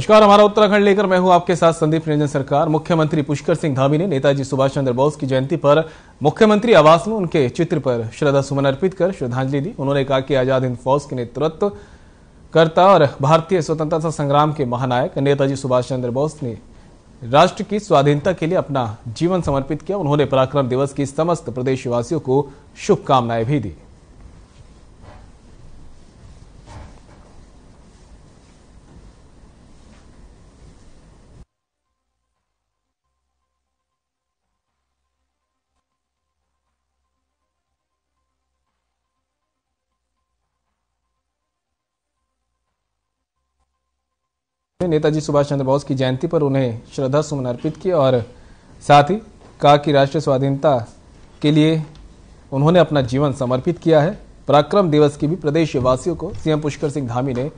नमस्कार, हमारा उत्तराखंड लेकर मैं हूं आपके साथ संदीप निरंजन सरकार। मुख्यमंत्री पुष्कर सिंह धामी ने नेताजी सुभाष चंद्र बोस की जयंती पर मुख्यमंत्री आवास में उनके चित्र पर श्रद्धा सुमन अर्पित कर श्रद्धांजलि दी। उन्होंने कहा कि आजाद हिंद फौज के नेतृत्व करता और भारतीय स्वतंत्रता संग्राम के महानायक नेताजी सुभाष चंद्र बोस ने राष्ट्र की स्वाधीनता के लिए अपना जीवन समर्पित किया। उन्होंने पराक्रम दिवस की समस्त प्रदेशवासियों को शुभकामनाएं भी दी। नेताजी सुभाष चंद्र बोस की जयंती पर उन्हें श्रद्धा सुमन अर्पित किए और साथ ही कहा कि राष्ट्रीय स्वाधीनता के लिए उन्होंने अपना जीवन समर्पित किया है। पराक्रम दिवस की भी प्रदेशवासियों को सीएम पुष्कर सिंह धामी ने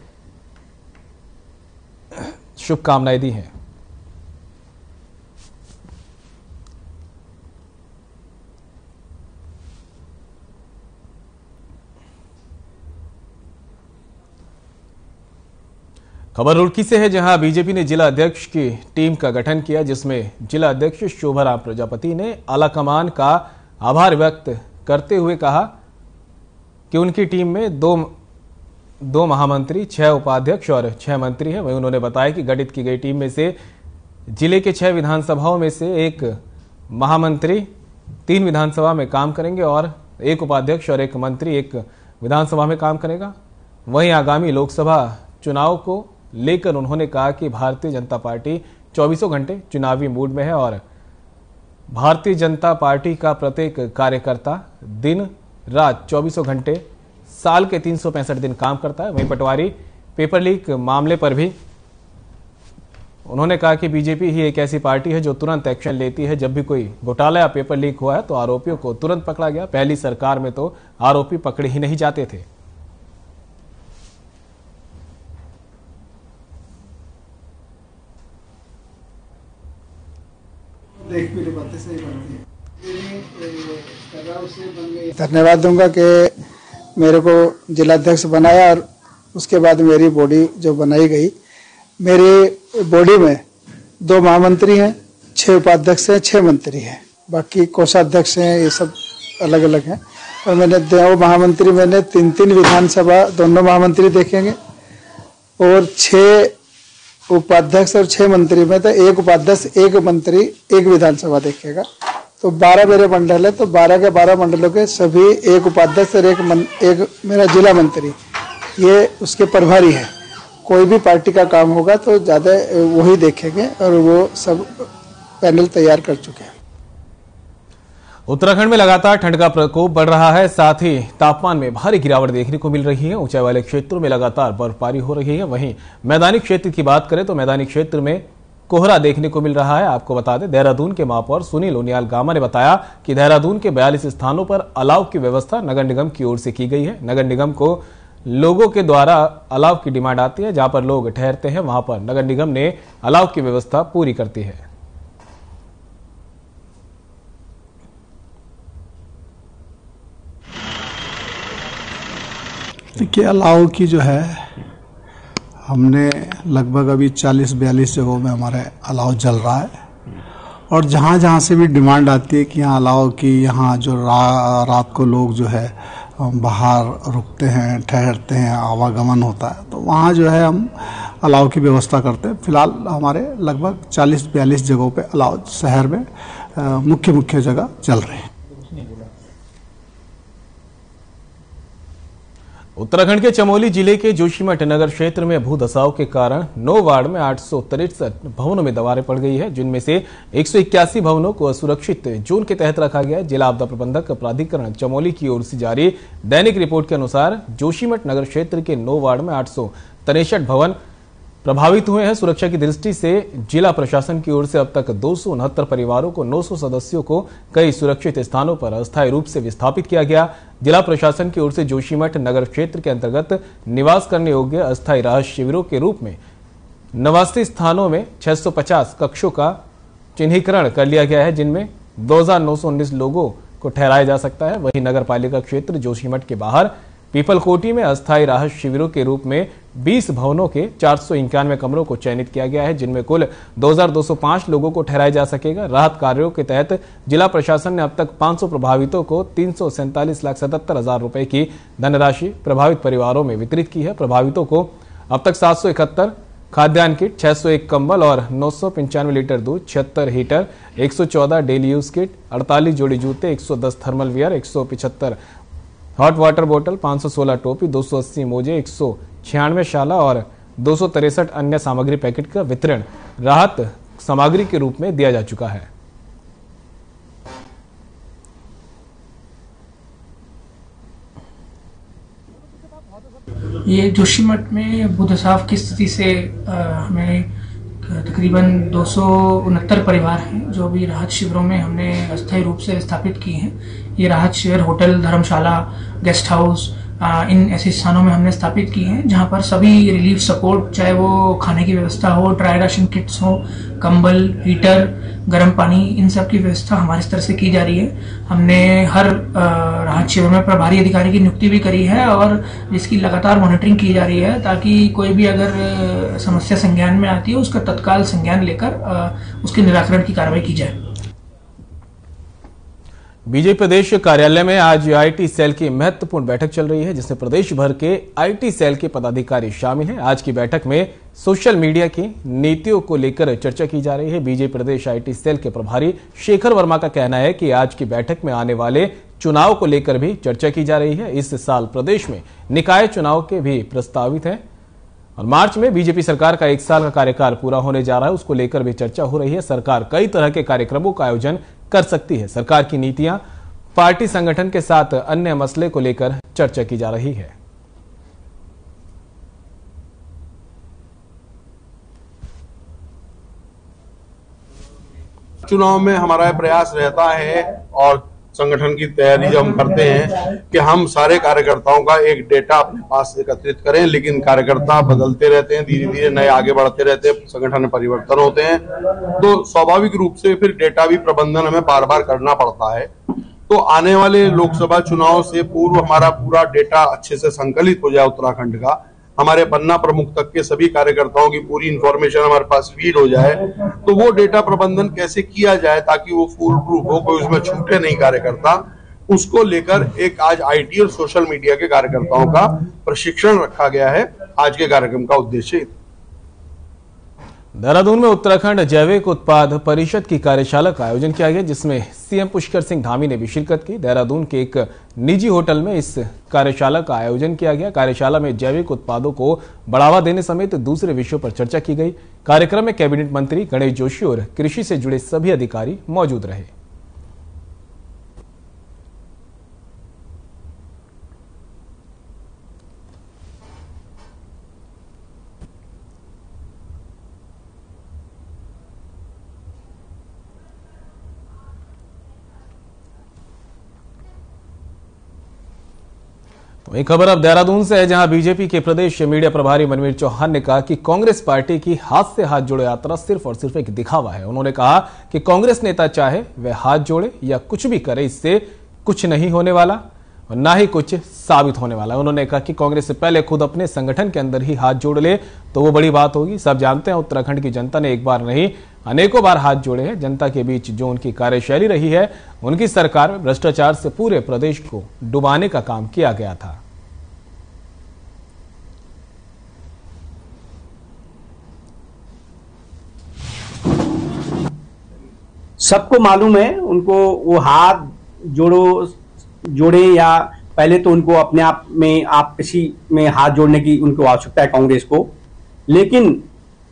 शुभकामनाएं दी हैं। खबर रुड़की से है, जहां बीजेपी ने जिला अध्यक्ष की टीम का गठन किया, जिसमें जिला अध्यक्ष शोभाराम प्रजापति ने आलाकमान का आभार व्यक्त करते हुए कहा कि उनकी टीम में दो महामंत्री, 6 उपाध्यक्ष और 6 मंत्री हैं। वहीं उन्होंने बताया कि गठित की गई टीम में से जिले के 6 विधानसभाओं में से 1 महामंत्री 3 विधानसभा में काम करेंगे और 1 उपाध्यक्ष और 1 मंत्री 1 विधानसभा में काम करेगा। वहीं आगामी लोकसभा चुनाव को लेकर उन्होंने कहा कि भारतीय जनता पार्टी 24 घंटे चुनावी मूड में है और भारतीय जनता पार्टी का प्रत्येक कार्यकर्ता दिन रात 24 घंटे साल के 365 दिन काम करता है। वहीं पटवारी पेपर लीक मामले पर भी उन्होंने कहा कि बीजेपी ही एक ऐसी पार्टी है जो तुरंत एक्शन लेती है। जब भी कोई घोटाला या पेपर लीक हुआ है तो आरोपियों को तुरंत पकड़ा गया। पहली सरकार में तो आरोपी पकड़े ही नहीं जाते थे। मेरी बातें सही बनती है। धन्यवाद दूंगा कि मेरे को जिलाध्यक्ष बनाया और उसके बाद मेरी बॉडी जो बनाई गई, मेरी बॉडी में 2 महामंत्री हैं, 6 उपाध्यक्ष हैं, 6 मंत्री हैं, बाकी कोषाध्यक्ष हैं, ये सब अलग अलग हैं। और मैंने 2 महामंत्री मैंने 3 विधानसभा दोनों महामंत्री देखेंगे और 6 उपाध्यक्ष और 6 मंत्री में तो 1 उपाध्यक्ष 1 मंत्री 1 विधानसभा देखेगा। तो 12 मेरे मंडल है, तो 12 के 12 मंडलों के सभी 1 उपाध्यक्ष और 1 मेरा जिला मंत्री ये उसके प्रभारी है। कोई भी पार्टी का काम होगा तो ज्यादा वही देखेंगे और वो सब पैनल तैयार कर चुके हैं। उत्तराखंड में लगातार ठंड का प्रकोप बढ़ रहा है, साथ ही तापमान में भारी गिरावट देखने को मिल रही है। ऊंचाई वाले क्षेत्रों में लगातार बर्फबारी हो रही है। वहीं मैदानी क्षेत्र की बात करें तो मैदानी क्षेत्र में कोहरा देखने को मिल रहा है। आपको बता दें, देहरादून के महापौर सुनील उनियाल गामा ने बताया कि देहरादून के 42 स्थानों पर अलाव की व्यवस्था नगर निगम की ओर से की गई है। नगर निगम को लोगों के द्वारा अलाव की डिमांड आती है। जहां पर लोग ठहरते हैं वहां पर नगर निगम ने अलाव की व्यवस्था पूरी करती है। देखिए, अलाव की जो है हमने लगभग अभी 40-42 जगहों में हमारे अलाव जल रहा है और जहाँ जहाँ से भी डिमांड आती है कि यहाँ अलाव की, यहाँ जो रात को लोग जो है बाहर रुकते हैं, ठहरते हैं, आवागमन होता है, तो वहाँ जो है हम अलाव की व्यवस्था करते हैं। फिलहाल हमारे लगभग 40-42 जगहों पे अलाव शहर में मुख्य जगह जल रहे हैं। उत्तराखंड के चमोली जिले के जोशीमठ नगर क्षेत्र में भूधसाव के कारण 9 वार्ड में 863 भवनों में दरारें पड़ गई है, जिनमें से 181 भवनों को असुरक्षित जोन के तहत रखा गया है। जिला आपदा प्रबंधक प्राधिकरण चमोली की ओर से जारी दैनिक रिपोर्ट के अनुसार जोशीमठ नगर क्षेत्र के 9 वार्ड में 863 भवन प्रभावित हुए हैं। सुरक्षा की दृष्टि से जिला प्रशासन की ओर से अब तक 269 परिवारों को 900 सदस्यों को कई सुरक्षित स्थानों पर अस्थायी रूप से विस्थापित किया गया। जिला प्रशासन की ओर से जोशीमठ नगर क्षेत्र के अंतर्गत निवास करने योग्य अस्थायी राहत शिविरों के रूप में 89 स्थानों में 650 कक्षों का चिन्हीकरण कर लिया गया है, जिनमें 2919 लोगों को ठहराया जा सकता है। वहीं नगर पालिका क्षेत्र जोशीमठ के बाहर पीपलकोटी में अस्थायी राहत शिविरों के रूप में 20 भवनों के 491 कमरों को चयनित किया गया है, जिनमें कुल 2205 लोगों को ठहराया जा सकेगा। राहत कार्यों के तहत जिला प्रशासन ने अब तक 500 प्रभावितों को 347,77,000 रुपए की धनराशि प्रभावित परिवारों में वितरित की है। प्रभावितों को अब तक 771 खाद्यान्न किट, 601 कंबल और 995 लीटर दूध, 76 हीटर, 114 डेली यूज किट, 48 जोड़ी जूते, 110 थर्मल वियर, 175 हॉट वाटर बोतल, 516 टोपी, 280 मोजे, 196 शाला और 263 अन्य सामग्री पैकेट का वितरण राहत सामग्री के रूप में दिया जा चुका है। ये जोशीमठ में बुधसाफ की स्थिति से हमें तकरीबन 269 परिवार हैं जो भी राहत शिविरों में हमने अस्थायी रूप से स्थापित किए हैं। ये राहत शिविर होटल, धर्मशाला, गेस्ट हाउस, इन ऐसे स्थानों में हमने स्थापित की हैं जहां पर सभी रिलीफ सपोर्ट, चाहे वो खाने की व्यवस्था हो, ड्राई राशन किट्स हो, कंबल, हीटर, गर्म पानी, इन सब की व्यवस्था हमारे स्तर से की जा रही है। हमने हर राहत शिविर में प्रभारी अधिकारी की नियुक्ति भी करी है और जिसकी लगातार मॉनिटरिंग की जा रही है ताकि कोई भी अगर समस्या संज्ञान में आती है उसका तत्काल संज्ञान लेकर उसके निराकरण की कार्रवाई की जाए। बीजेपी प्रदेश कार्यालय में आज आईटी सेल की महत्वपूर्ण बैठक चल रही है, जिसमें प्रदेश भर के आईटी सेल के पदाधिकारी शामिल हैं। आज की बैठक में सोशल मीडिया की नीतियों को लेकर चर्चा की जा रही है। बीजेपी प्रदेश आईटी सेल के प्रभारी शेखर वर्मा का कहना है कि आज की बैठक में आने वाले चुनाव को लेकर भी चर्चा की जा रही है। इस साल प्रदेश में निकाय चुनाव के भी प्रस्तावित हैं और मार्च में बीजेपी सरकार का 1 साल का कार्यकाल पूरा होने जा रहा है, उसको लेकर भी चर्चा हो रही है। सरकार कई तरह के कार्यक्रमों का आयोजन कर सकती है। सरकार की नीतियां, पार्टी संगठन के साथ अन्य मसले को लेकर चर्चा की जा रही है। चुनाव में हमारा प्रयास रहता है और संगठन की तैयारी जब हम करते हैं कि हम सारे कार्यकर्ताओं का एक डेटा अपने पास एकत्रित करें, लेकिन कार्यकर्ता बदलते रहते हैं, धीरे धीरे नए आगे बढ़ते रहते हैं, संगठन में परिवर्तन होते हैं, तो स्वाभाविक रूप से फिर डेटा भी प्रबंधन हमें बार बार करना पड़ता है। तो आने वाले लोकसभा चुनाव से पूर्व हमारा पूरा डेटा अच्छे से संकलित हो जाए, उत्तराखंड का, हमारे पन्ना प्रमुख तक के सभी कार्यकर्ताओं की पूरी इंफॉर्मेशन हमारे पास फीड हो जाए, तो वो डेटा प्रबंधन कैसे किया जाए ताकि वो फुल प्रूफ हो, कोई उसमें छूटे नहीं कार्यकर्ता, उसको लेकर एक आज आईटी और सोशल मीडिया के कार्यकर्ताओं का प्रशिक्षण रखा गया है। आज के कार्यक्रम का उद्देश्य देहरादून में उत्तराखंड जैविक उत्पाद परिषद की कार्यशाला का आयोजन किया गया, जिसमें सीएम पुष्कर सिंह धामी ने भी शिरकत की। देहरादून के एक निजी होटल में इस कार्यशाला का आयोजन किया गया। कार्यशाला में जैविक उत्पादों को बढ़ावा देने समेत दूसरे विषयों पर चर्चा की गई। कार्यक्रम में कैबिनेट मंत्री गणेश जोशी और कृषि से जुड़े सभी अधिकारी मौजूद रहे। तो एक खबर अब देहरादून से है, जहां बीजेपी के प्रदेश मीडिया प्रभारी मनवीर चौहान ने कहा कि कांग्रेस पार्टी की हाथ से हाथ जोड़ो यात्रा सिर्फ और सिर्फ एक दिखावा है। उन्होंने कहा कि कांग्रेस नेता चाहे वह हाथ जोड़े या कुछ भी करे, इससे कुछ नहीं होने वाला और ना ही कुछ साबित होने वाला। उन्होंने कहा कि कांग्रेस से पहले खुद अपने संगठन के अंदर ही हाथ जोड़ ले तो वो बड़ी बात होगी। सब जानते हैं उत्तराखंड की जनता ने एक बार नहीं अनेकों बार हाथ जोड़े हैं। जनता के बीच जो उनकी कार्यशैली रही है, उनकी सरकार में भ्रष्टाचार से पूरे प्रदेश को डुबाने का काम किया गया था। सबको मालूम है, उनको वो हाथ जोड़े या पहले तो उनको अपने आप में आप किसी में हाथ जोड़ने की उनको आवश्यकता है कांग्रेस को, लेकिन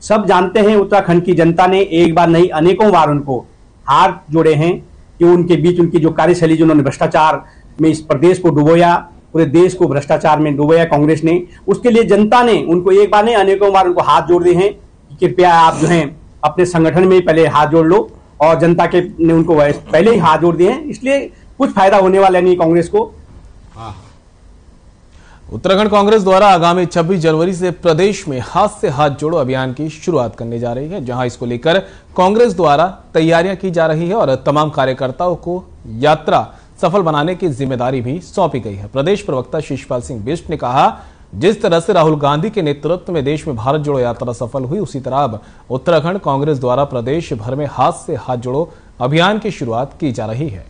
सब जानते हैं उत्तराखंड की जनता ने एक बार नहीं अनेकों बार उनको हाथ जोड़े हैं कि उनके बीच उनकी जो कार्यशैली, जो उन्होंने भ्रष्टाचार में इस प्रदेश को डुबोया, पूरे देश को भ्रष्टाचार में डुबोया कांग्रेस ने, उसके लिए जनता ने उनको एक बार नहीं अनेकों बार उनको हाथ जोड़ दिए हैं कि कृपया आप जो है अपने संगठन में पहले हाथ जोड़ लो, और जनता के ने उनको पहले ही हाथ जोड़ दिए हैं, इसलिए कुछ फायदा होने वाला नहीं कांग्रेस को। उत्तराखंड कांग्रेस द्वारा आगामी 26 जनवरी से प्रदेश में हाथ से हाथ जोड़ो अभियान की शुरुआत करने जा रही है, जहां इसको लेकर कांग्रेस द्वारा तैयारियां की जा रही है और तमाम कार्यकर्ताओं को यात्रा सफल बनाने की जिम्मेदारी भी सौंपी गई है। प्रदेश प्रवक्ता शिशपाल सिंह बिष्ट ने कहा जिस तरह से राहुल गांधी के नेतृत्व में देश में भारत जोड़ो यात्रा सफल हुई, उसी तरह अब उत्तराखंड कांग्रेस द्वारा प्रदेश भर में हाथ से हाथ जोड़ो अभियान की शुरुआत की जा रही है।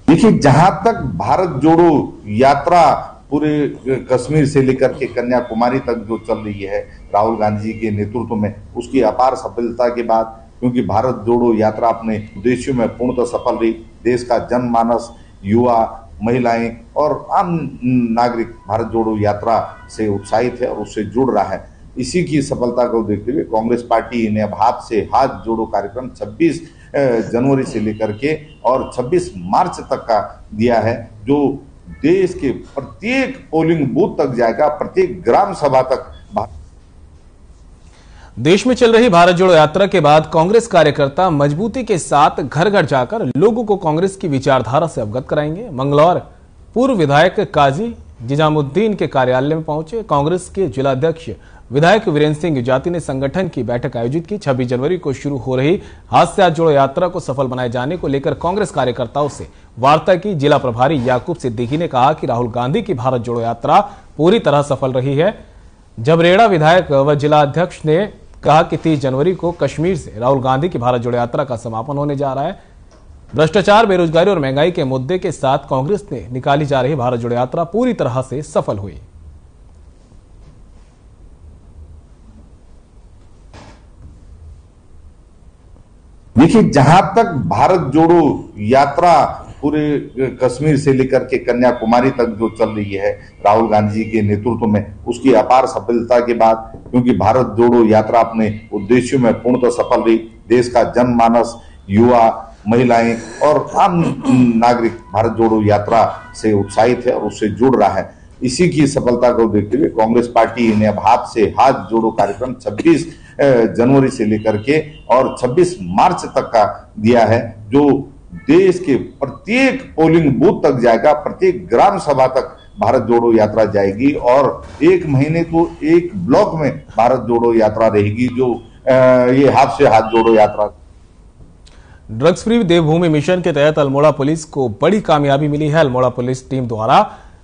देखिए, जहां तक भारत जोड़ो यात्रा पूरे कश्मीर से लेकर के कन्याकुमारी तक जो चल रही है राहुल गांधी जी के नेतृत्व में, उसकी अपार सफलता के बाद, क्योंकि भारत जोड़ो यात्रा अपने उद्देश्यों में पूर्णतः सफल रही, देश का जनमानस, युवा, महिलाएं और आम नागरिक भारत जोड़ो यात्रा से उत्साहित है और उससे जुड़ रहा है। इसी की सफलता को देखते हुए कांग्रेस पार्टी ने अब हाथ से हाथ जोड़ो कार्यक्रम 26 जनवरी से लेकर के और 26 मार्च तक का दिया है, जो देश के प्रत्येक पोलिंग बूथ तक जाएगा, प्रत्येक ग्राम सभा तक। देश में चल रही भारत जोड़ो यात्रा के बाद कांग्रेस कार्यकर्ता मजबूती के साथ घर घर जाकर लोगों को कांग्रेस की विचारधारा से अवगत कराएंगे। मंगलौर पूर्व विधायक काजी जिजामुद्दीन के कार्यालय में पहुंचे कांग्रेस के जिलाध्यक्ष विधायक वीरेंद्र सिंह जाति ने संगठन की बैठक आयोजित की। 26 जनवरी को शुरू हो रही हाथ से हाथ जोड़ो यात्रा को सफल बनाए जाने को लेकर कांग्रेस कार्यकर्ताओं से वार्ता की। जिला प्रभारी याकूब सिद्दीकी ने कहा कि राहुल गांधी की भारत जोड़ो यात्रा पूरी तरह सफल रही है। जबरेड़ा विधायक व जिला अध्यक्ष ने कहा कि 30 जनवरी को कश्मीर से राहुल गांधी की भारत जोड़ो यात्रा का समापन होने जा रहा है। भ्रष्टाचार, बेरोजगारी और महंगाई के मुद्दे के साथ कांग्रेस ने निकाली जा रही भारत जोड़ो यात्रा पूरी तरह से सफल हुई। देखिए, जहां तक भारत जोड़ो यात्रा पूरे कश्मीर से लेकर के कन्याकुमारी तक जो चल रही है राहुल गांधी जी के नेतृत्व में, उसकी अपार सफलता के बाद, क्योंकि भारत जोड़ो यात्रा अपने उद्देश्यों में पूर्णतः सफल रही, देश का जनमानस, युवा, महिलाएं और आम नागरिक भारत जोड़ो यात्रा से उत्साहित है और उससे जुड़ रहा है। इसी की सफलता को देखते हुए कांग्रेस पार्टी ने अब हाथ से हाथ जोड़ो कार्यक्रम 26 जनवरी से लेकर के और 26 मार्च तक का दिया है, जो देश के प्रत्येक पोलिंग बूथ तक जाएगा, प्रत्येक ग्राम सभा तक भारत जोड़ो यात्रा जाएगी और एक महीने को एक ब्लॉक में भारत जोड़ो यात्रा रहेगी, जो ये हाथ से हाथ जोड़ो यात्रा। ड्रग्स फ्री देवभूमि मिशन के तहत अल्मोड़ा पुलिस को बड़ी कामयाबी मिली है। अल्मोड़ा पुलिस टीम द्वारा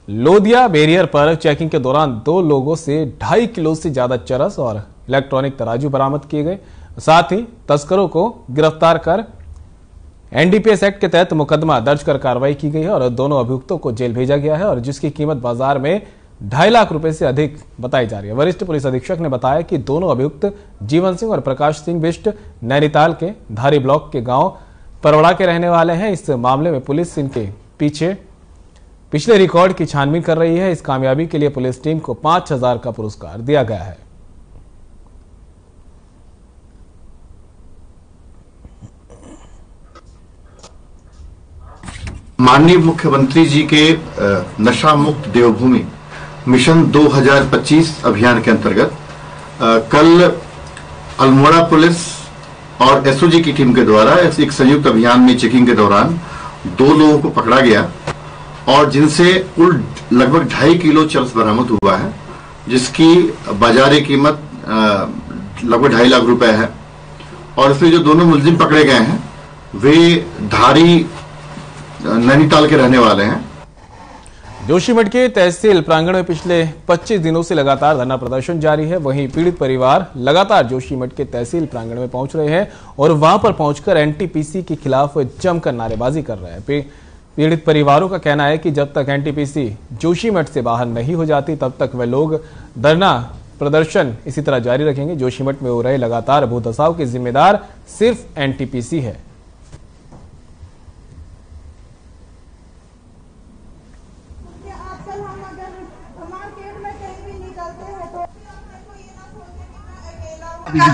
लोदिया बैरियर पर चेकिंग के दौरान 2 लोगों से 2.5 किलो से ज्यादा चरस और इलेक्ट्रॉनिक तराजू बरामद किए गए। साथ ही तस्करों को गिरफ्तार कर एनडीपीएस एक्ट के तहत मुकदमा दर्ज कर कार्रवाई की गई है और दोनों अभियुक्तों को जेल भेजा गया है और जिसकी कीमत बाजार में 2.5 लाख रुपए से अधिक बताई जा रही है। वरिष्ठ पुलिस अधीक्षक ने बताया कि दोनों अभियुक्त जीवन सिंह और प्रकाश सिंह बिष्ट नैनीताल के धारी ब्लॉक के गांव परवड़ा के रहने वाले हैं। इस मामले में पुलिस इनके पिछले रिकॉर्ड की छानबीन कर रही है। इस कामयाबी के लिए पुलिस टीम को 5,000 का पुरस्कार दिया गया है। माननीय मुख्यमंत्री जी के नशा मुक्त देवभूमि मिशन 2025 अभियान के अंतर्गत कल अल्मोड़ा पुलिस और एसओजी की टीम के द्वारा एक संयुक्त अभियान में चेकिंग के दौरान 2 लोगों को पकड़ा गया और जिनसे कुल लगभग 2.5 किलो चरस बरामद हुआ है, जिसकी बाजारी कीमत लगभग 2.5 लाख रुपए है। और इसमें जो दोनों मुलजिम पकड़े गए हैं वे धारी नैनीताल के रहने वाले हैं। जोशीमठ के तहसील प्रांगण में पिछले 25 दिनों से लगातार धरना प्रदर्शन जारी है। वहीं पीड़ित परिवार लगातार जोशीमठ के तहसील प्रांगण में पहुंच रहे हैं और वहां पर पहुंचकर एनटीपीसी के खिलाफ जमकर नारेबाजी कर रहे हैं। पीड़ित परिवारों का कहना है कि जब तक एनटीपीसी जोशीमठ से बाहर नहीं हो जाती तब तक वे लोग धरना प्रदर्शन इसी तरह जारी रखेंगे। जोशीमठ में हो रहे लगातार भूधसाव के जिम्मेदार सिर्फ एनटीपीसी है।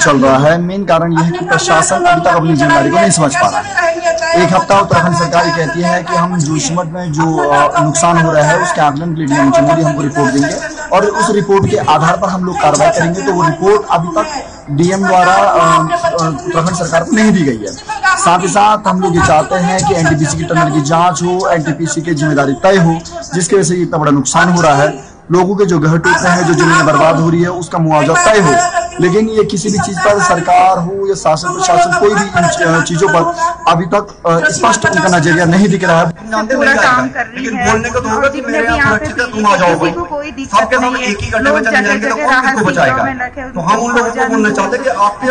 चल रहा है। मेन कारण यह है कि प्रशासन अभी तक अपनी जिम्मेदारी को नहीं समझ पा रहा है। एक हफ्ता उत्तराखंड सरकार कहती है कि हम जोशीमठ में जो नुकसान हो रहा है उसके आकलन के लिए डीएम चमोली हमको रिपोर्ट देंगे और उस रिपोर्ट के आधार पर हम लोग कार्रवाई करेंगे। तो वो रिपोर्ट अभी तक डीएम द्वारा उत्तराखंड सरकार को नहीं दी गई है। साथ ही साथ हम लोग ये चाहते हैं कि एनटीपीसी की टनल की जांच हो, एनटीपीसी की जिम्मेदारी तय हो, जिसकी वजह से इतना बड़ा नुकसान हो रहा है। लोगों के जो घर टूट रहे हैं, जो जमीनें बर्बाद हो रही है, उसका मुआवजा तय हो। लेकिन ये किसी भी चीज पर सरकार हो या शासन प्रशासन कोई भी इन चीजों पर अभी तक स्पष्ट उनका नजरिया नहीं दिख रहा है। पूरा काम कर रही है और जितने भी यहाँ पे किसी को कोई दिक्कत नहीं है, लोग जगह जगह राहत शिविरों में रखे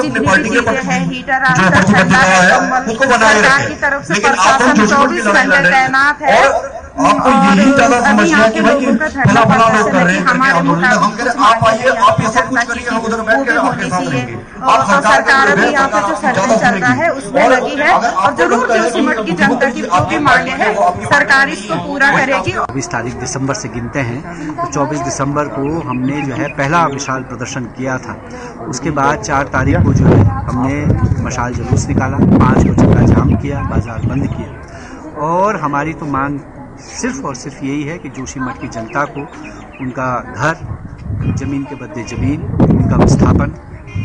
जितनी भी चीजें हैं, हीटर आता ठंडा है, सरकार की तरफ से प्रशासन 24 घंटे तैनात है आपको यही ज्यादा समझना है कि भाई फला फला लोग कर रहे हैं हमारे मुताबिक हम कह रहे आप आइए आप ये सब कुछ करिए, हम उधर बैठ कर आपके साथ रहेंगे। और सरकार अभी यहाँ पे जो सर्वे चल रहा है उसमें लगी है और जरूर जोशीमठ की जनता की जो भी मांगे हैं सरकार इसको पूरा करेगी। 24 तारीख दिसंबर से गिनते हैं तो 24 दिसंबर को हमने जो है पहला विशाल प्रदर्शन किया था। उसके बाद 4 तारीख को जो है हमने मशाल जुलूस निकाला, 5 को चक्का जाम किया, बाजार बंद किया और हमारी तो मांग सिर्फ और सिर्फ यही है कि जोशीमठ की जनता को उनका घर, जमीन के बदले जमीन, उनका विस्थापन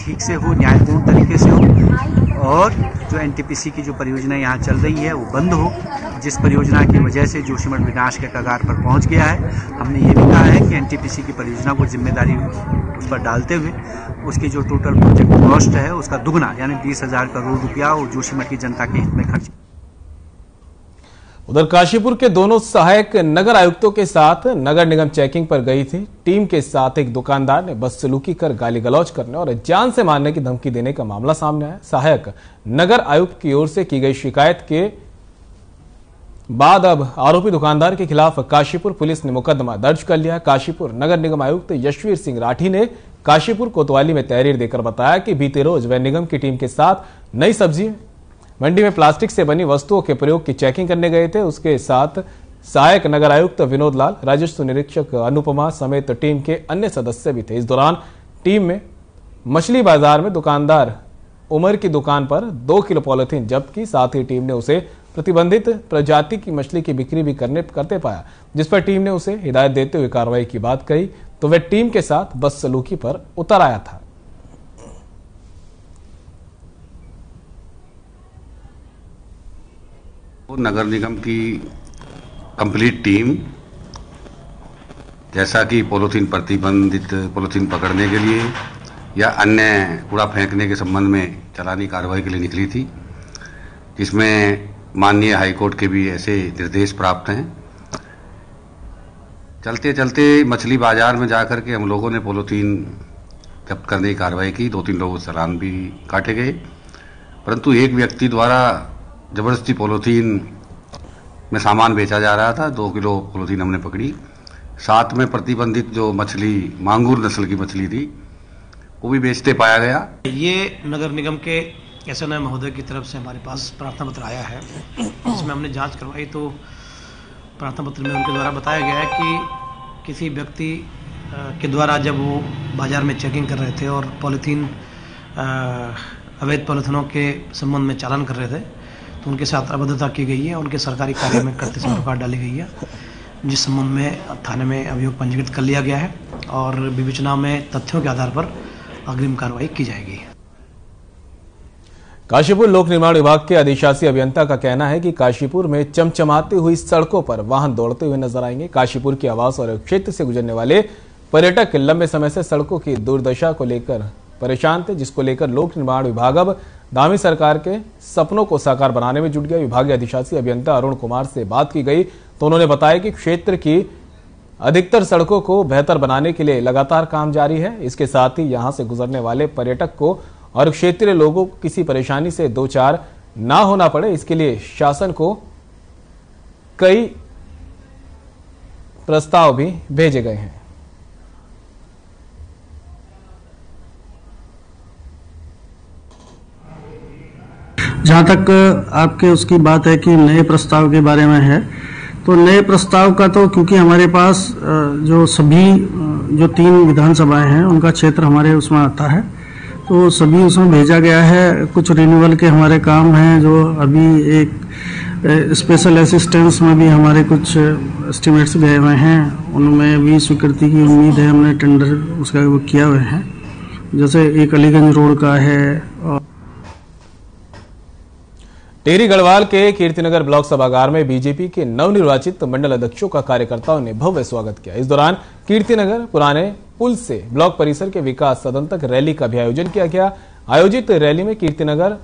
ठीक से हो, न्यायपूर्ण तरीके से हो और जो एनटीपीसी की जो परियोजना यहाँ चल रही है वो बंद हो, जिस परियोजना की वजह से जोशीमठ विनाश के कगार पर पहुँच गया है। हमने ये भी कहा है कि एनटीपीसी की परियोजना को जिम्मेदारी उस पर डालते हुए उसकी जो टोटल प्रोजेक्ट कॉस्ट है उसका दुगना यानी 20,000 करोड़ रुपया वो जोशीमठ की जनता के हित में खर्च। उधर काशीपुर के दोनों सहायक नगर आयुक्तों के साथ नगर निगम चेकिंग पर गई थी। टीम के साथ एक दुकानदार ने बदसलूकी कर गाली गलौज करने और जान से मारने की धमकी देने का मामला सामने आया। सहायक नगर आयुक्त की ओर से की गई शिकायत के बाद अब आरोपी दुकानदार के खिलाफ काशीपुर पुलिस ने मुकदमा दर्ज कर लिया। काशीपुर नगर निगम आयुक्त यशवीर सिंह राठी ने काशीपुर कोतवाली में तहरीर देकर बताया कि बीते रोज वह निगम की टीम के साथ नई सब्जी मंडी में प्लास्टिक से बनी वस्तुओं के प्रयोग की चेकिंग करने गए थे। उसके साथ सहायक नगर आयुक्त विनोद लाल, राजस्व निरीक्षक अनुपमा समेत टीम के अन्य सदस्य भी थे। इस दौरान टीम में मछली बाजार में दुकानदार उमर की दुकान पर 2 किलो पॉलिथीन जब्त की। साथ ही टीम ने उसे प्रतिबंधित प्रजाति की मछली की बिक्री भी करते पाया, जिस पर टीम ने उसे हिदायत देते हुए कार्रवाई की बात कही तो वह टीम के साथ बदसलूकी पर उतर आया था। नगर निगम की कंप्लीट टीम जैसा कि पॉलीथीन प्रतिबंधित पॉलीथीन पकड़ने के लिए या अन्य कूड़ा फेंकने के संबंध में चलानी कार्रवाई के लिए निकली थी, जिसमें माननीय हाईकोर्ट के भी ऐसे निर्देश प्राप्त हैं। चलते चलते मछली बाजार में जाकर के हम लोगों ने पॉलीथीन जब्त करने की कार्रवाई की। 2-3 लोगों के चालान भी काटे गए, परंतु एक व्यक्ति द्वारा जबरदस्ती पॉलीथीन में सामान बेचा जा रहा था। 2 किलो पॉलीथीन हमने पकड़ी। साथ में प्रतिबंधित जो मछली मांगूर नस्ल की मछली थी वो भी बेचते पाया गया। ये नगर निगम के एसएनआई महोदय की तरफ से हमारे पास प्रार्थना पत्र आया है, जिसमें हमने जांच करवाई तो प्रार्थना पत्र में उनके द्वारा बताया गया है कि किसी व्यक्ति के द्वारा जब वो बाजार में चेकिंग कर रहे थे और पॉलीथीन अवैध पॉलीथीनों के संबंध में चालान कर रहे थे तो उनके साथ अभद्रता की गई है, उनके सरकारी कार्य में करते समय रुकावट डाली गई है, जिस संबंध में थाने में अभियोग पंजीकृत कर लिया गया है और विवेचना में तथ्यों के आधार पर अग्रिम कार्रवाई की जाएगी। काशीपुर लोक निर्माण विभाग के अधिशासी अभियंता का कहना है कि काशीपुर में चमचमाती हुई सड़कों पर वाहन दौड़ते हुए नजर आएंगे। काशीपुर के आवास और क्षेत्र से गुजरने वाले पर्यटक लंबे समय से सड़कों की दुर्दशा को लेकर परेशान थे, जिसको लेकर लोक निर्माण विभाग अब दामी सरकार के सपनों को साकार बनाने में जुट गया। विभागीय अधिशासी अभियंता अरुण कुमार से बात की गई तो उन्होंने बताया कि क्षेत्र की अधिकतर सड़कों को बेहतर बनाने के लिए लगातार काम जारी है। इसके साथ ही यहां से गुजरने वाले पर्यटक को और क्षेत्रीय लोगों को किसी परेशानी से दो चार ना होना पड़े, इसके लिए शासन को कई प्रस्ताव भी भेजे गए हैं। जहाँ तक आपके उसकी बात है कि नए प्रस्ताव के बारे में है, तो नए प्रस्ताव का तो क्योंकि हमारे पास जो सभी जो 3 विधानसभाएं हैं उनका क्षेत्र हमारे उसमें आता है, तो सभी उसमें भेजा गया है। कुछ रिन्यूअल के हमारे काम हैं, जो अभी एक स्पेशल असिस्टेंस में भी हमारे कुछ एस्टिमेट्स गए हुए हैं, उनमें भी स्वीकृति की उम्मीद है। हमने टेंडर उसका वो किया हुए हैं, जैसे एक अलीगंज रोड का है। और टिहरी गढ़वाल के कीर्तिनगर ब्लॉक सभागार में बीजेपी के नवनिर्वाचित मंडल अध्यक्षों का कार्यकर्ताओं ने भव्य स्वागत किया। इस दौरान कीर्तिनगर पुराने पुल से ब्लॉक परिसर के विकास सदन तक रैली का भी आयोजन किया गया। आयोजित रैली में कीर्तिनगर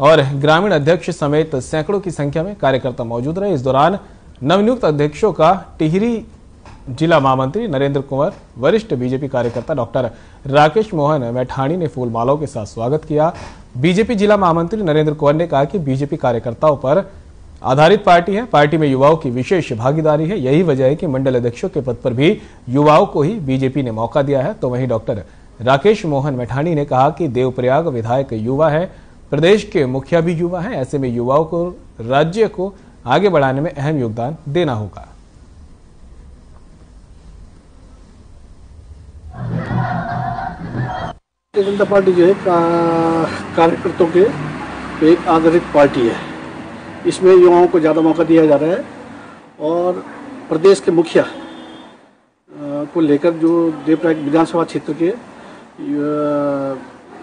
और ग्रामीण अध्यक्ष समेत सैकड़ों की संख्या में कार्यकर्ता मौजूद रहे। इस दौरान नवनियुक्त अध्यक्षों का टिहरी जिला महामंत्री नरेंद्र कुंवर, वरिष्ठ बीजेपी कार्यकर्ता डॉक्टर राकेश मोहन मैठाणी ने फूल मालाओं के साथ स्वागत किया। बीजेपी जिला महामंत्री नरेंद्र कुंवर ने कहा कि बीजेपी कार्यकर्ताओं पर आधारित पार्टी है। पार्टी में युवाओं की विशेष भागीदारी है। यही वजह है कि मंडल अध्यक्षों के पद पर भी युवाओं को ही बीजेपी ने मौका दिया है। तो वहीं डॉक्टर राकेश मोहन मैठाणी ने कहा कि देवप्रयाग विधायक युवा है, प्रदेश के मुखिया भी युवा है। ऐसे में युवाओं को राज्य को आगे बढ़ाने में अहम योगदान देना होगा। भारतीय जनता पार्टी जो है कार्यकर्ताओं के एक आधारित पार्टी है। इसमें युवाओं को ज़्यादा मौका दिया जा रहा है और प्रदेश के मुखिया को लेकर जो देवप्रयाग विधानसभा क्षेत्र के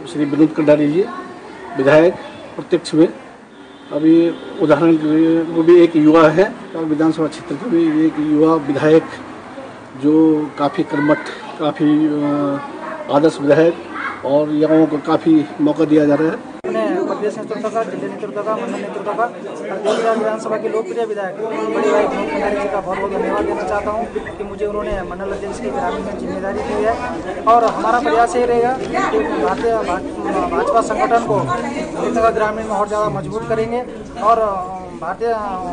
श्री विनोद कटारिया जी विधायक प्रत्यक्ष में, अभी उदाहरण के लिए वो भी एक युवा है और विधानसभा क्षेत्र के भी एक युवा विधायक जो काफ़ी कर्मठ, काफ़ी आदर्श विधायक और युवाओं को काफ़ी मौका दिया जा रहा है। प्रदेश नेतृत्व का, जिले नेतृत्व का, मंडल नेतृत्व का, देवप्रयाग विधानसभा के लोकप्रिय विधायक बड़े भाई विनोद कटारिया जी का बहुत बहुत धन्यवाद देना चाहता हूँ कि मुझे उन्होंने मंडल अध्यक्ष की ग्रामीण में जिम्मेदारी दी है। और हमारा प्रयास ये रहेगा कि भारतीय भाजपा संगठन को ग्रामीण में और ज़्यादा मजबूत करेंगे और भारतीय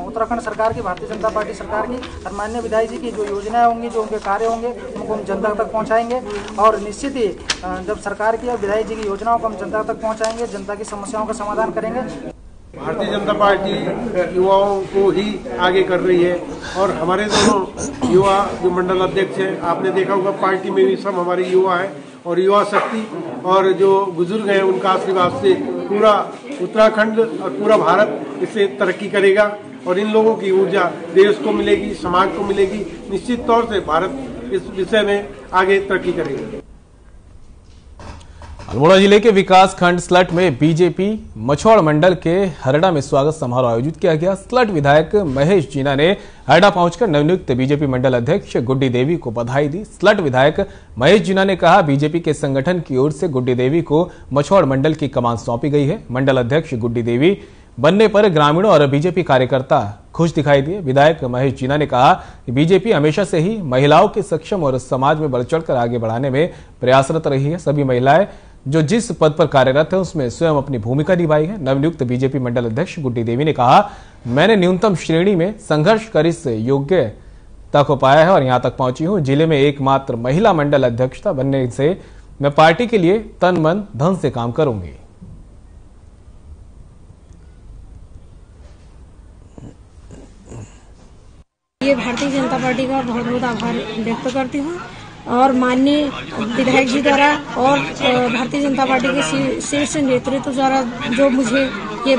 उत्तराखंड सरकार की, भारतीय जनता पार्टी सरकार की और माननीय विधायक जी की जो योजनाएं होंगी, जो उनके कार्य होंगे, उनको हम जनता तक पहुंचाएंगे। और निश्चित ही जब सरकार की और विधायक जी की योजनाओं को हम जनता तक पहुंचाएंगे, जनता की समस्याओं का समाधान करेंगे। भारतीय जनता पार्टी युवाओं को ही आगे कर रही है और हमारे दोनों युवा जो मंडल अध्यक्ष हैं, आपने देखा होगा पार्टी में भी सब हमारे युवा हैं और युवा शक्ति और जो बुजुर्ग हैं उनका आशीर्वाद से पूरा उत्तराखंड और पूरा भारत इससे तरक्की करेगा और इन लोगों की ऊर्जा देश को मिलेगी, समाज को मिलेगी। निश्चित तौर से भारत इस विषय में आगे तरक्की करेगा। अल्मोड़ा जिले के विकास खंड स्लट में बीजेपी मछौड़ मंडल के हरड़ा में स्वागत समारोह आयोजित किया गया। स्लट विधायक महेश जीना ने हरड़ा पहुंचकर नवनियुक्त बीजेपी मंडल अध्यक्ष गुड्डी देवी को बधाई दी। स्लट विधायक महेश जीना ने कहा, बीजेपी के संगठन की ओर से गुड्डी देवी को मछौड़ मंडल की कमान सौंपी गई है। मंडल अध्यक्ष गुड्डी देवी बनने पर ग्रामीणों और बीजेपी कार्यकर्ता खुश दिखाई दिए। विधायक महेश जीना ने कहा कि बीजेपी हमेशा से ही महिलाओं के सक्षम और समाज में बढ़ चढ़कर आगे बढ़ाने में प्रयासरत रही है। सभी महिलाएं जो जिस पद पर कार्यरत है उसमें स्वयं अपनी भूमिका निभाई है। नवनियुक्त बीजेपी मंडल अध्यक्ष गुड्डी देवी ने कहा, मैंने न्यूनतम श्रेणी में संघर्ष कर इस योग्यता को पाया है और यहां तक पहुंची हूं। जिले में एकमात्र महिला मंडल अध्यक्षता बनने से मैं पार्टी के लिए तन मन धन से काम करूंगी। ये भारतीय जनता पार्टी का बहुत बहुत आभार व्यक्त करती हूँ और माननीय विधायक जी द्वारा और भारतीय जनता पार्टी के शीर्ष नेतृत्व द्वारा जो मुझे ये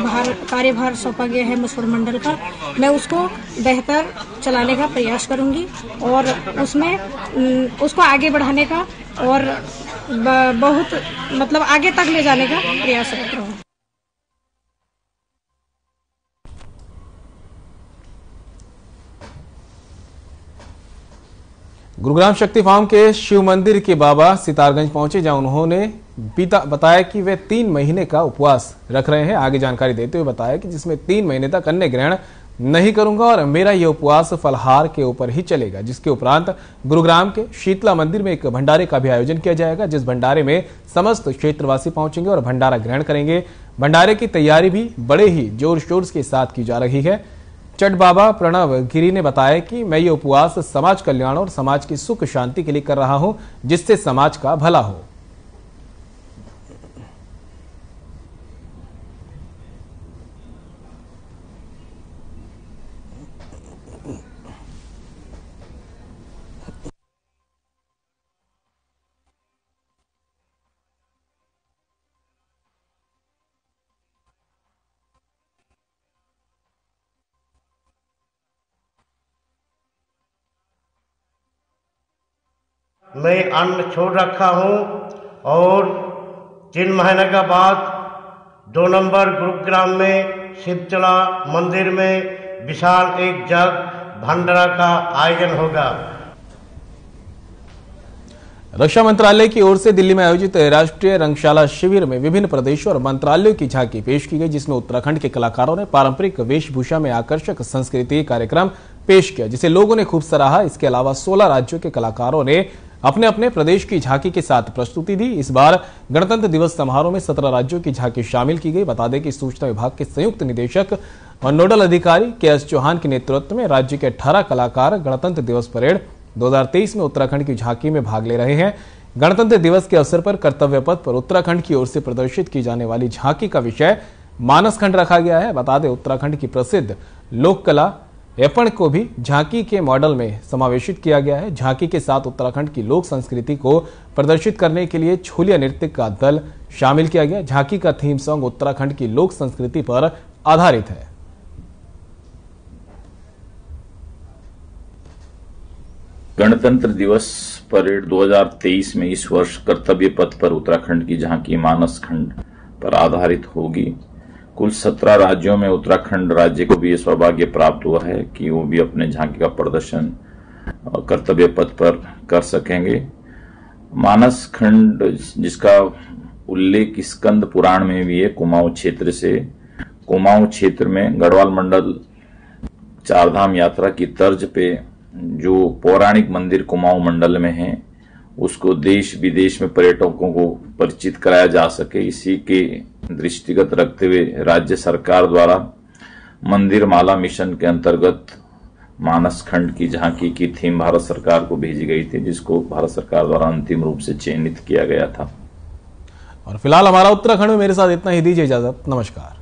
कार्यभार सौंपा गया है मछौड़ मंडल का, मैं उसको बेहतर चलाने का प्रयास करूंगी और उसमें उसको आगे बढ़ाने का और बहुत मतलब आगे तक ले जाने का प्रयास करता हूँ। गुरुग्राम शक्ति फार्म के शिव मंदिर के बाबा सितारगंज पहुंचे, जहां उन्होंने बताया कि वे 3 महीने का उपवास रख रहे हैं। आगे जानकारी देते हुए बताया कि जिसमें 3 महीने तक अन्न ग्रहण नहीं करूंगा और मेरा यह उपवास फलहार के ऊपर ही चलेगा। जिसके उपरांत गुरुग्राम के शीतला मंदिर में एक भंडारे का भी आयोजन किया जाएगा, जिस भंडारे में समस्त क्षेत्रवासी पहुंचेंगे और भंडारा ग्रहण करेंगे। भंडारे की तैयारी भी बड़े ही जोर शोर के साथ की जा रही है। चट बाबा प्रणव गिरी ने बताया कि मैं ये उपवास समाज कल्याण और समाज की सुख शांति के लिए कर रहा हूं, जिससे समाज का भला हो। मैं अन्न छोड़ रखा हूं और 3 महीने के बाद 2 नंबर गुरुग्राम में शीतला मंदिर में विशाल एक जग भंडारा का आयोजन होगा। रक्षा मंत्रालय की ओर से दिल्ली में आयोजित राष्ट्रीय रंगशाला शिविर में विभिन्न प्रदेशों और मंत्रालयों की झांकी पेश की गई, जिसमें उत्तराखंड के कलाकारों ने पारंपरिक वेशभूषा में आकर्षक संस्कृति कार्यक्रम पेश किया, जिसे लोगों ने खूब सराहा। इसके अलावा 16 राज्यों के कलाकारों ने अपने अपने प्रदेश की झांकी के साथ प्रस्तुति दी। इस बार गणतंत्र दिवस समारोह में 17 राज्यों की झांकी शामिल की गई। बता दें कि सूचना विभाग के संयुक्त निदेशक और नोडल अधिकारी KS चौहान के नेतृत्व में राज्य के 18 कलाकार गणतंत्र दिवस परेड 2023 में उत्तराखंड की झांकी में भाग ले रहे हैं। गणतंत्र दिवस के अवसर पर कर्तव्य पथ पर उत्तराखंड की ओर से प्रदर्शित की जाने वाली झांकी का विषय मानस खंड रखा गया है। बता दें, उत्तराखंड की प्रसिद्ध लोक कला एपण को भी झांकी के मॉडल में समावेशित किया गया है। झांकी के साथ उत्तराखंड की लोक संस्कृति को प्रदर्शित करने के लिए छोलिया नृत्य का दल शामिल किया गया। झांकी का थीम सॉन्ग उत्तराखंड की लोक संस्कृति पर आधारित है। गणतंत्र दिवस परेड 2023 में इस वर्ष कर्तव्य पथ पर उत्तराखंड की झांकी मानस खंड पर आधारित होगी। कुल 17 राज्यों में उत्तराखंड राज्य को भी ये सौभाग्य प्राप्त हुआ है कि वो भी अपने झांकी का प्रदर्शन कर्तव्य पथ पर कर सकेंगे। मानस खंड जिसका उल्लेख स्कंद पुराण में भी है, कुमाऊं क्षेत्र से। कुमाऊं क्षेत्र में गढ़वाल मंडल चारधाम यात्रा की तर्ज पे जो पौराणिक मंदिर कुमाऊं मंडल में है, उसको देश विदेश में पर्यटकों को परिचित कराया जा सके, इसी के दृष्टिगत रखते हुए राज्य सरकार द्वारा मंदिर माला मिशन के अंतर्गत मानस खंड की झांकी की थीम भारत सरकार को भेजी गई थी, जिसको भारत सरकार द्वारा अंतिम रूप से चयनित किया गया था। और फिलहाल हमारा उत्तराखंड में मेरे साथ इतना ही। दीजिए इजाजत। नमस्कार।